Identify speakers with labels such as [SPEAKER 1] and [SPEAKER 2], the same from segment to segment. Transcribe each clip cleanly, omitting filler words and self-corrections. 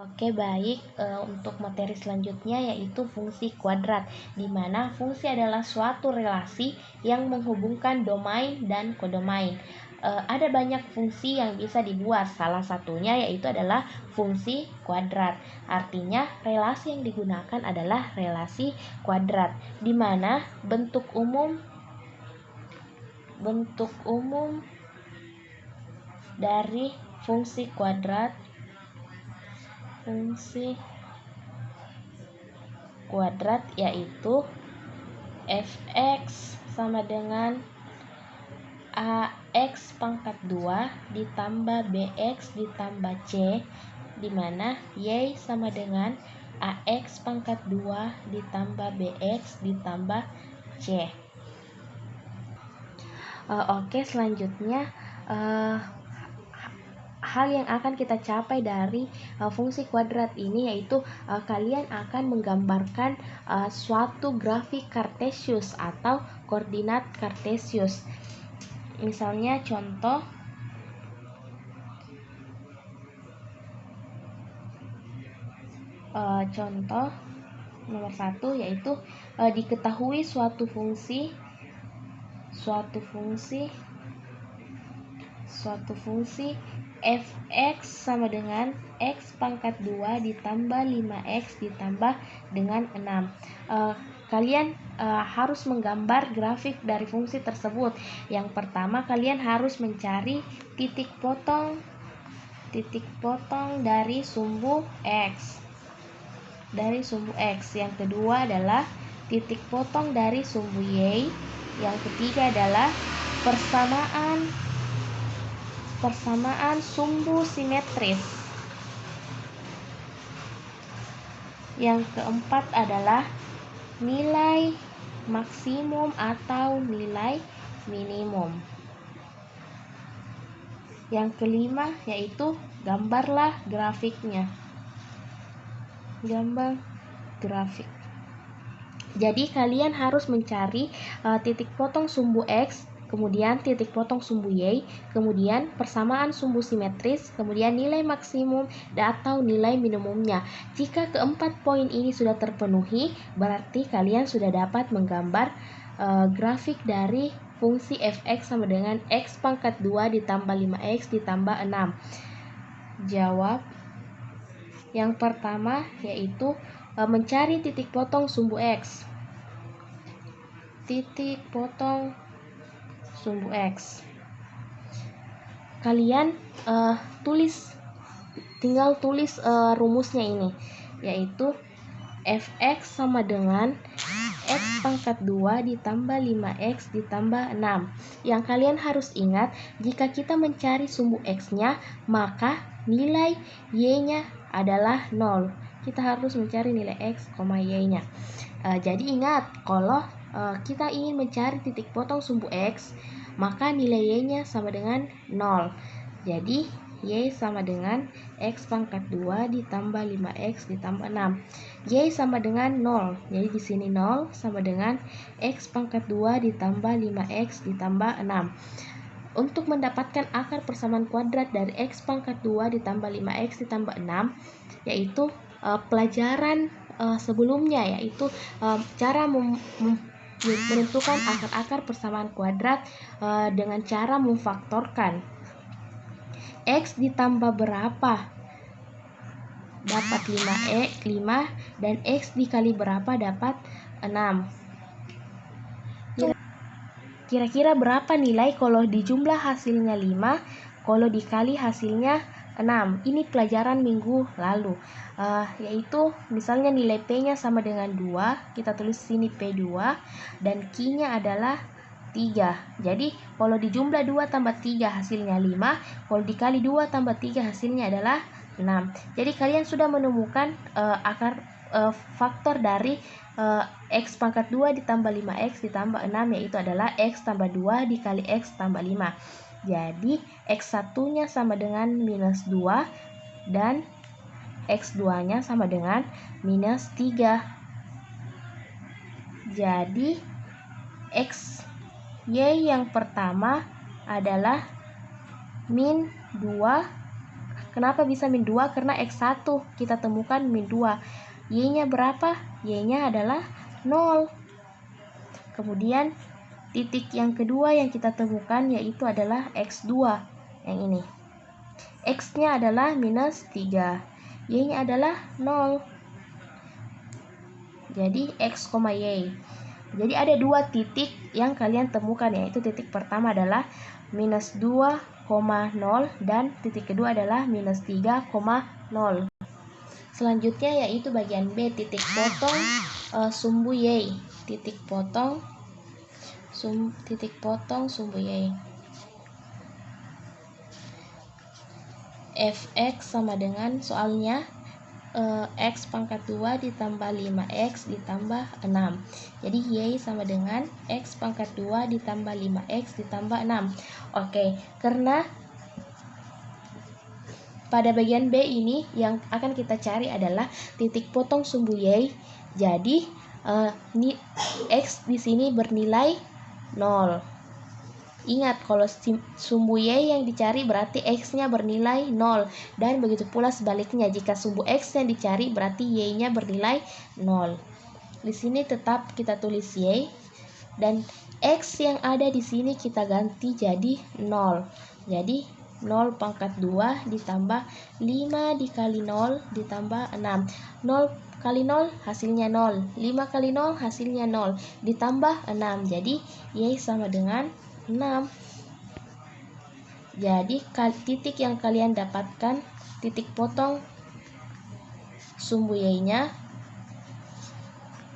[SPEAKER 1] Oke, baik. Untuk materi selanjutnya yaitu fungsi kuadrat, di mana fungsi adalah suatu relasi yang menghubungkan domain dan kodomain. Ada banyak fungsi yang bisa dibuat, salah satunya yaitu adalah fungsi kuadrat. Artinya, relasi yang digunakan adalah relasi kuadrat, di mana bentuk umum dari fungsi kuadrat yaitu fx sama dengan ax pangkat 2 ditambah bx ditambah c, di mana y sama dengan ax pangkat 2 ditambah bx ditambah c. Oke, selanjutnya hal yang akan kita capai dari fungsi kuadrat ini yaitu kalian akan menggambarkan suatu grafik kartesius atau koordinat kartesius. Misalnya contoh nomor 1 yaitu diketahui suatu fungsi fx sama dengan x pangkat 2 ditambah 5x ditambah dengan 6. Kalian harus menggambar grafik dari fungsi tersebut. Yang pertama, kalian harus mencari titik potong dari sumbu x. Yang kedua adalah titik potong dari sumbu y. Yang ketiga adalah persamaan sumbu simetris. Yang keempat adalah nilai maksimum atau nilai minimum. Yang kelima yaitu gambarlah grafiknya. Gambar grafik. Jadi kalian harus mencari titik potong sumbu x, kemudian titik potong sumbu y, kemudian persamaan sumbu simetris, kemudian nilai maksimum atau nilai minimumnya. Jika keempat poin ini sudah terpenuhi, berarti kalian sudah dapat menggambar grafik dari fungsi fx sama dengan x pangkat 2 ditambah 5x ditambah 6. Jawab yang pertama yaitu mencari titik potong sumbu x. Kalian tinggal tulis rumusnya ini, yaitu fx sama dengan x pangkat 2 ditambah 5x ditambah 6. Yang kalian harus ingat, jika kita mencari sumbu x-nya, maka nilai y-nya adalah 0. Kita harus mencari nilai x, y-nya. Jadi ingat, kalau kita ingin mencari titik potong sumbu x, maka nilai y-nya sama dengan 0. Jadi y sama dengan x pangkat 2 ditambah 5x ditambah 6. Y sama dengan 0. Jadi di sini 0 sama dengan x pangkat 2 ditambah 5x ditambah 6. Untuk mendapatkan akar persamaan kuadrat dari x pangkat 2 ditambah 5x ditambah 6, yaitu pelajaran sebelumnya, yaitu cara menentukan akar-akar persamaan kuadrat dengan cara memfaktorkan. X ditambah berapa dapat 5 dan x dikali berapa dapat 6. Kira-kira berapa nilai kalau dijumlah hasilnya 5, kalau dikali hasilnya 6? Ini pelajaran minggu lalu, yaitu misalnya nilai P-nya sama dengan 2, kita tulis sini P2, dan Q-nya adalah 3. Jadi kalau dijumlah 2 tambah 3 hasilnya 5, kalau dikali 2 tambah 3 hasilnya adalah 6. Jadi kalian sudah menemukan faktor dari x pangkat 2 ditambah 5x ditambah 6, yaitu adalah x tambah 2 dikali x tambah 5. Jadi x1 nya sama dengan minus 2 dan x2 nya sama dengan minus 3. Jadi y yang pertama adalah min 2, Kenapa bisa min 2? Karena X1 kita temukan min 2. Y-nya berapa? Y-nya adalah 0. Kemudian titik yang kedua yang kita temukan yaitu adalah X2. Yang ini. X-nya adalah minus 3. Y-nya adalah 0. Jadi X, Y. Jadi ada dua titik yang kalian temukan, yaitu titik pertama adalah minus 2,0 dan titik kedua adalah minus 3,0. Selanjutnya yaitu bagian B, titik potong sumbu Y. Titik potong sumbu Y. Fx sama dengan soalnya X pangkat 2 ditambah 5X ditambah 6. Jadi Y sama dengan X pangkat 2 ditambah 5X ditambah 6. Oke, karena pada bagian B ini yang akan kita cari adalah titik potong sumbu Y. Jadi X di sini bernilai 0. Ingat, kalau sumbu Y yang dicari berarti X-nya bernilai 0. Dan begitu pula sebaliknya, jika sumbu X yang dicari berarti Y-nya bernilai 0. Di sini tetap kita tulis Y. Dan X yang ada di sini kita ganti jadi 0. Jadi 0 pangkat 2 ditambah 5 dikali 0 ditambah 6. 0 kali 0 hasilnya 0. 5 kali 0 hasilnya 0. Ditambah 6. Jadi Y sama dengan 6. Jadi titik yang kalian dapatkan, titik potong sumbu Y-nya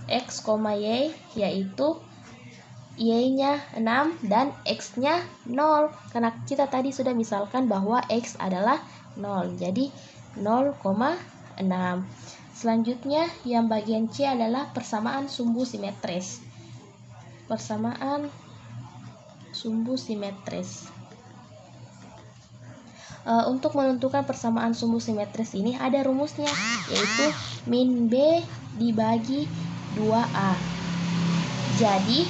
[SPEAKER 1] X, Y, yaitu Y-nya 6 dan X-nya 0. Karena kita tadi sudah misalkan bahwa X adalah 0. Jadi 0,6. Selanjutnya yang bagian C adalah persamaan sumbu simetris. Persamaan sumbu simetris. Untuk menentukan persamaan sumbu simetris ini ada rumusnya, yaitu min B dibagi 2A. Jadi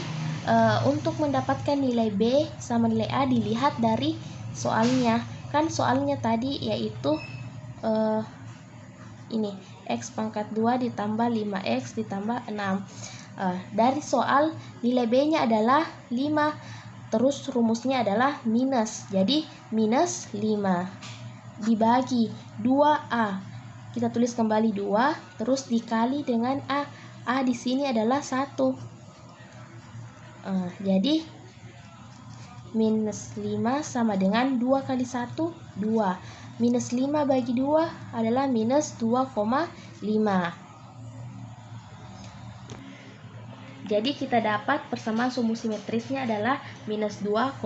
[SPEAKER 1] untuk mendapatkan nilai B sama nilai A dilihat dari soalnya. Kan soalnya tadi yaitu ini X pangkat 2 ditambah 5X ditambah 6. Dari soal nilai B-nya adalah 5. Terus rumusnya adalah minus. Jadi minus 5 dibagi 2A. Kita tulis kembali 2 terus dikali dengan A. A di sini adalah 1. Jadi minus 5 sama dengan 2 kali 1 2. Minus 5 bagi 2 adalah minus 2,5. Jadi kita dapat persamaan sumbu simetrisnya adalah minus 2,5.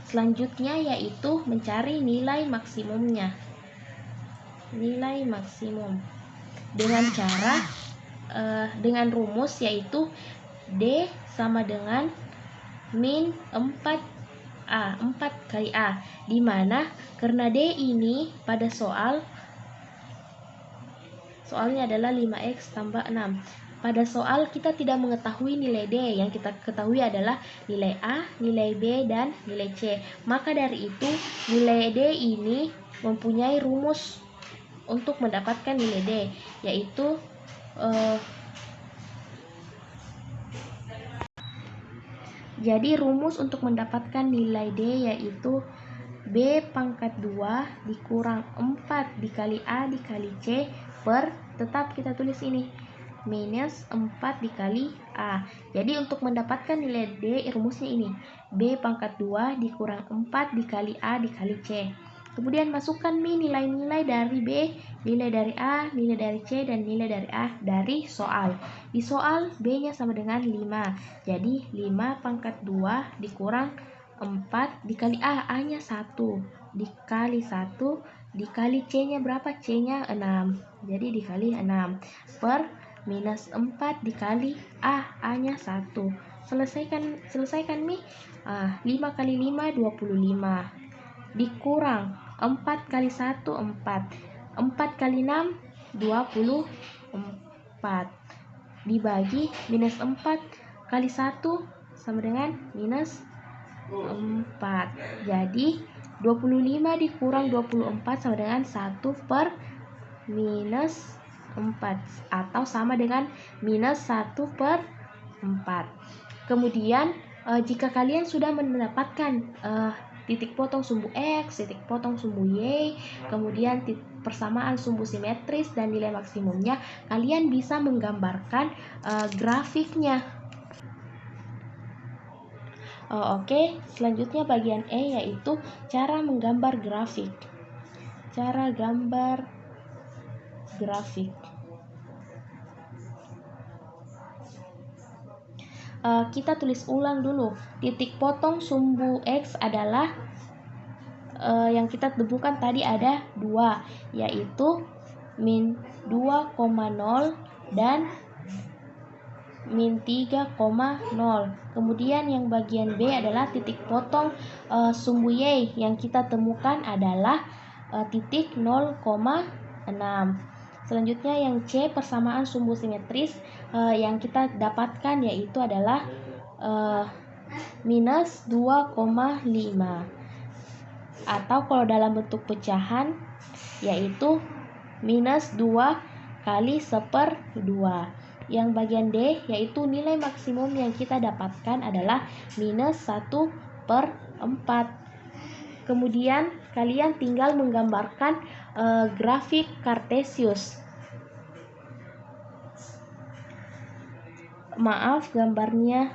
[SPEAKER 1] Selanjutnya yaitu mencari nilai maksimumnya. Nilai maksimum dengan cara dengan rumus yaitu D sama dengan min 4A, 4 kali A, dimana karena D ini pada soalnya adalah 5X tambah 6. Pada soal kita tidak mengetahui nilai D, yang kita ketahui adalah nilai A, nilai B, dan nilai C. Maka dari itu nilai D ini mempunyai rumus untuk mendapatkan nilai D, yaitu jadi rumus untuk mendapatkan nilai D yaitu B pangkat 2 dikurang 4 dikali A dikali C per, tetap kita tulis ini, minus 4 dikali A. Jadi untuk mendapatkan nilai D rumusnya ini, B pangkat 2 dikurang 4 dikali A dikali C. Kemudian masukkan nilai-nilai dari B, nilai dari A, nilai dari C, dan nilai dari A dari soal. Di soal B-nya sama dengan 5. Jadi 5 pangkat 2 dikurang 4 dikali A, A-nya 1. Dikali 1 dikali C-nya berapa? C-nya 6. Jadi dikali 6 per minus 4 dikali A, A-nya 1. Selesaikan Mi. 5 kali 5 25. Dikurang 4 kali 1 4. 4 kali 6 24. Dibagi minus 4 kali 1 sama dengan minus 4. Jadi 25 dikurang 24 sama dengan 1 per minus 4 atau sama dengan minus 1 per 4. Kemudian jika kalian sudah mendapatkan titik potong sumbu X, titik potong sumbu Y, kemudian persamaan sumbu simetris dan nilai maksimumnya, kalian bisa menggambarkan grafiknya. Oke, selanjutnya bagian E yaitu cara menggambar grafik. Cara gambar grafik. Kita tulis ulang dulu. Titik potong sumbu X adalah yang kita temukan tadi ada 2, yaitu min 2,0 dan min 3,0. Kemudian yang bagian B adalah titik potong sumbu Y yang kita temukan adalah titik 0,6. Selanjutnya yang C, persamaan sumbu simetris yang kita dapatkan yaitu adalah minus 2,5, atau kalau dalam bentuk pecahan yaitu minus 2 kali 1/2. Yang bagian D yaitu nilai maksimum yang kita dapatkan adalah minus 1/4. Kemudian kalian tinggal menggambarkan grafik kartesius. Maaf, gambarnya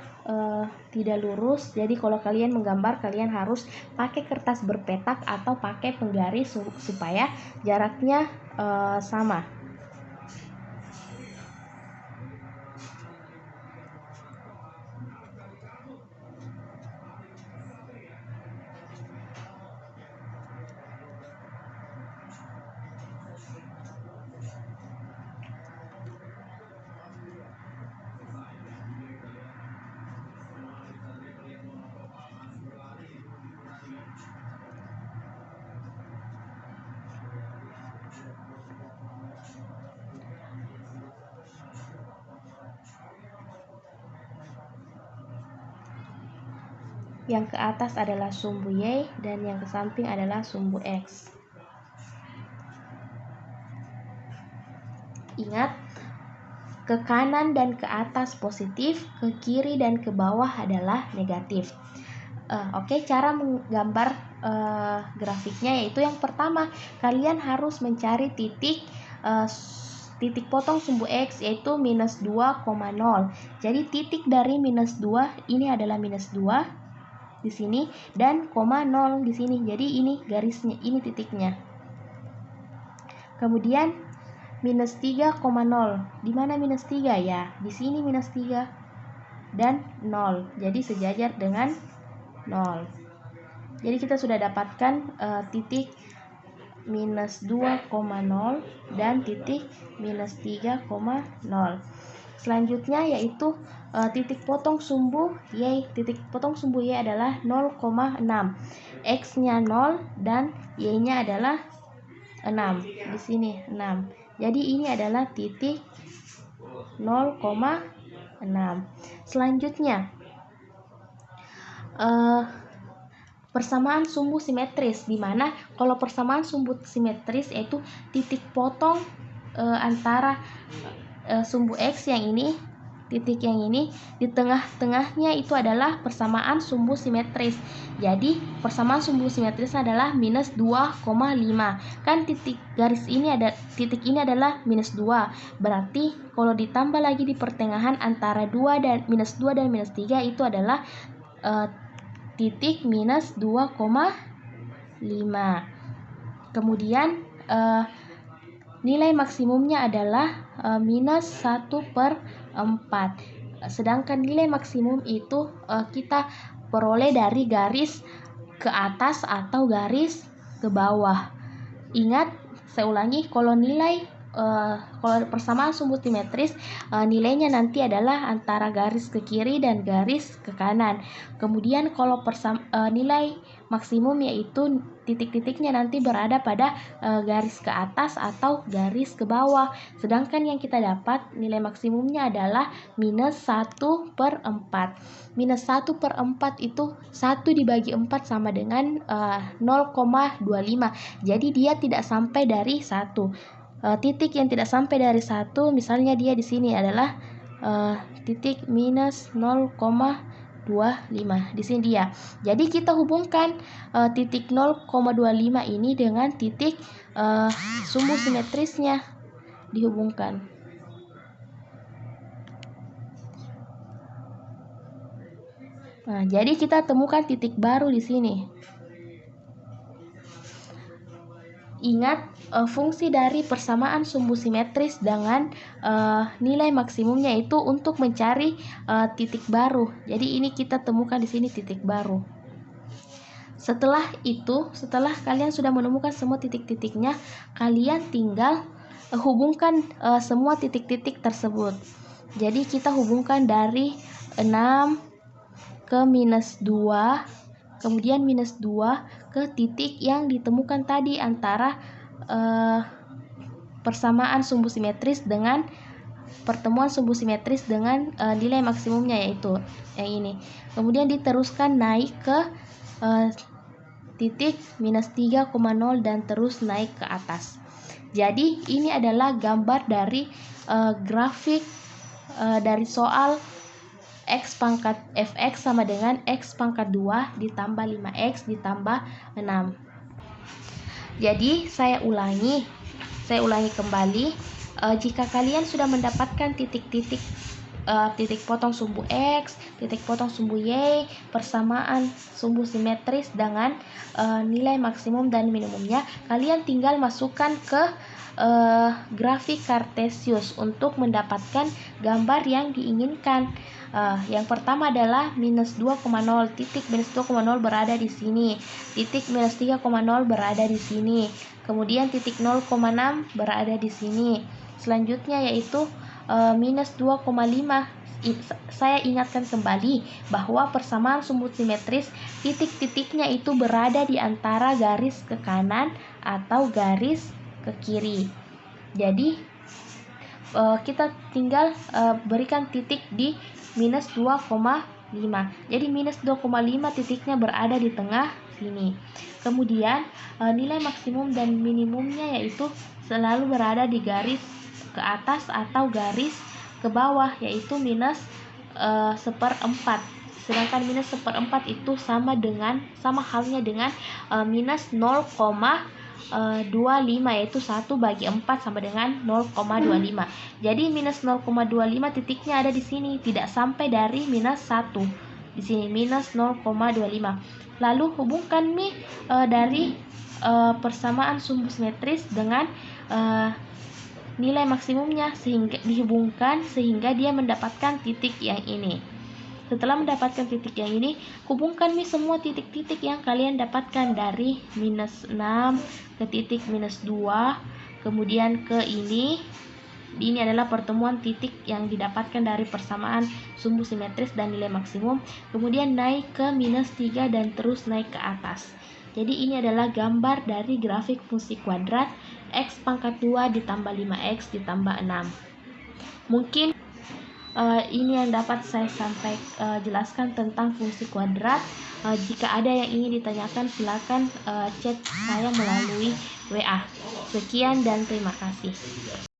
[SPEAKER 1] tidak lurus, jadi kalau kalian menggambar kalian harus pakai kertas berpetak atau pakai penggaris supaya jaraknya sama. Yang ke atas adalah sumbu Y dan yang ke samping adalah sumbu X. Ingat, ke kanan dan ke atas positif, ke kiri dan ke bawah adalah negatif. Oke, cara menggambar grafiknya yaitu yang pertama, kalian harus mencari titik potong sumbu X yaitu minus 2,0. Jadi titik dari minus 2 ini adalah minus 2 di sini dan 0 di sini. Jadi ini garisnya, ini titiknya. Kemudian minus 3,0. Di mana minus 3 ya? Di sini minus 3 dan 0. Jadi sejajar dengan 0. Jadi kita sudah dapatkan titik minus 2,0 dan titik minus 3,0. Selanjutnya yaitu titik potong sumbu Y. Titik potong sumbu Y adalah 0,6. X-nya 0 dan Y-nya adalah 6. Di sini 6. Jadi ini adalah titik 0,6. Selanjutnya persamaan sumbu simetris, di mana kalau persamaan sumbu simetris yaitu titik potong antara sumbu X yang ini, titik yang ini, di tengah-tengahnya itu adalah persamaan sumbu simetris. Jadi persamaan sumbu simetris adalah minus 2,5. Kan titik garis ini ada, titik ini adalah minus 2. Berarti kalau ditambah lagi di pertengahan antara 2 dan minus 2 dan minus 3 itu adalah titik minus 2,5. Kemudian nilai maksimumnya adalah minus 1/4. Sedangkan nilai maksimum itu kita peroleh dari garis ke atas atau garis ke bawah. Ingat, saya ulangi, kalau nilai kalau persamaan sumbu simetris, nilainya nanti adalah antara garis ke kiri dan garis ke kanan. Kemudian kalau nilai maksimum yaitu titik-titiknya nanti berada pada garis ke atas atau garis ke bawah. Sedangkan yang kita dapat nilai maksimumnya adalah minus 1/4. Minus 1/4 itu 1 dibagi 4 sama dengan 0,25. Jadi dia tidak sampai dari 1. Titik yang tidak sampai dari 1, misalnya dia di sini adalah titik minus 0,25. Di sini dia. Jadi kita hubungkan titik 0,25 ini dengan titik sumbu simetrisnya, dihubungkan. Nah, jadi kita temukan titik baru di sini. Ingat fungsi dari persamaan sumbu simetris dengan nilai maksimumnya itu untuk mencari titik baru. Jadi ini kita temukan di sini titik baru. Setelah itu, setelah kalian sudah menemukan semua titik-titiknya, kalian tinggal hubungkan semua titik-titik tersebut. Jadi kita hubungkan dari 6 ke minus 2, kemudian minus 2 ke titik yang ditemukan tadi antara persamaan sumbu simetris dengan pertemuan sumbu simetris dengan nilai maksimumnya, yaitu yang ini. Kemudian diteruskan naik ke titik minus 3,0 dan terus naik ke atas. Jadi ini adalah gambar dari grafik dari soal X pangkat fx sama dengan X pangkat 2 ditambah 5x ditambah 6. Jadi saya ulangi kembali. Jika kalian sudah mendapatkan titik-titik titik potong sumbu X, titik potong sumbu Y, persamaan sumbu simetris dengan nilai maksimum dan minimumnya, kalian tinggal masukkan ke grafik Cartesius untuk mendapatkan gambar yang diinginkan. Yang pertama adalah minus 2,0, titik minus 2,0 berada di sini, titik minus 3,0 berada di sini, kemudian titik 0,6 berada di sini. Selanjutnya yaitu minus 2,5. Saya ingatkan kembali bahwa persamaan sumbu simetris titik-titiknya itu berada di antara garis ke kanan atau garis ke kiri. Jadi kita tinggal berikan titik di minus 2,5. Jadi minus 2,5 titiknya berada di tengah sini. Kemudian nilai maksimum dan minimumnya yaitu selalu berada di garis ke atas atau garis ke bawah, yaitu minus 1/4. Sedangkan minus 1/4 itu sama halnya dengan minus 0,25, yaitu 1 bagi 4 sama dengan 0,25. Jadi minus 0,25 titiknya ada di sini, tidak sampai dari minus 1. Di sini minus 0,25. Lalu hubungkan dari persamaan sumbu simetris dengan nilai maksimumnya dihubungkan sehingga dia mendapatkan titik yang ini. Setelah mendapatkan titik yang ini, hubungkan semua titik-titik yang kalian dapatkan dari minus 6 ke titik minus 2, kemudian ke ini. Ini adalah pertemuan titik yang didapatkan dari persamaan sumbu simetris dan nilai maksimum. Kemudian naik ke minus 3 dan terus naik ke atas. Jadi ini adalah gambar dari grafik fungsi kuadrat X pangkat 2 ditambah 5x ditambah 6. Mungkin ini yang dapat saya jelaskan tentang fungsi kuadrat. Jika ada yang ingin ditanyakan, silakan chat saya melalui WA. Sekian dan terima kasih.